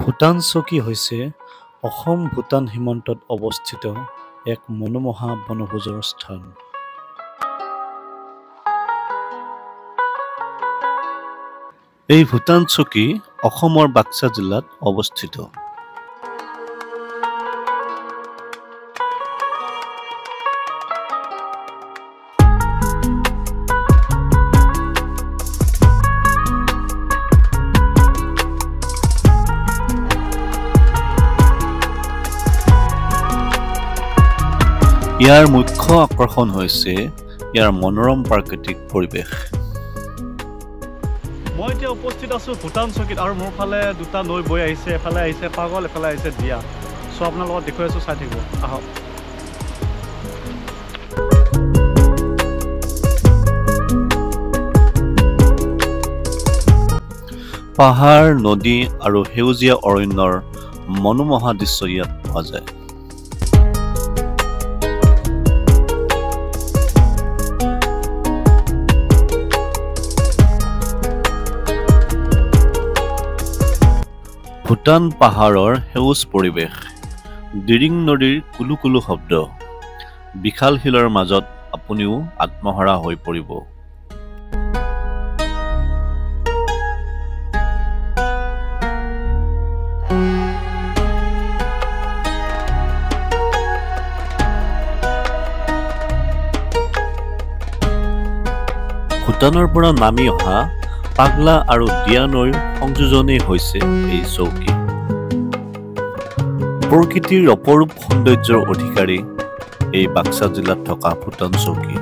ভূটান চকী হৈছে অসম ভূটান সীমান্তত অৱস্থিত এক মনোমোহা বনভোজৰ স্থান। এই ভূটান চকী অসমৰ বাক্সা জিলাত অৱস্থিত। ইয়াৰ মুখ্য আকৰ্ষণ হৈছে ইয়াৰ মনোৰম প্ৰাকৃতিক পৰিৱেশ। মই এতিয়া উপস্থিত আছো ভূটান চকীত আৰু মোৰ ফালে দুটা নৈ বৈ আহিছে, এফালে আহিছে পাগল, এফালে আহিছে দিয়া। চ' আপোনাৰ লগত দেখুৱাই আছো, চাই থাকিব, আহক। পাহাৰ, নদী আৰু সেউজীয়া অৰণ্যৰ মনোমোহা দৃশ্য ইয়াত পোৱা যায়। ভূটান পাহাৰৰ সেউজ পৰিৱেশ, দিৰিং নদীৰ কুলু কুলু শব্দ, বিশাল শিলৰ মাজত আপুনিও আত্মহাৰা হৈ পৰিব। ভূটানৰ পৰা নামি অহা পাগলা আৰু দিয়া নৈৰ সংযোজনেই হৈছে এই চৌকী। প্ৰকৃতিৰ অপৰূপ সৌন্দৰ্যৰ অধিকাৰী এই বাক্সা জিলাত থকা ভূটান চৌকী।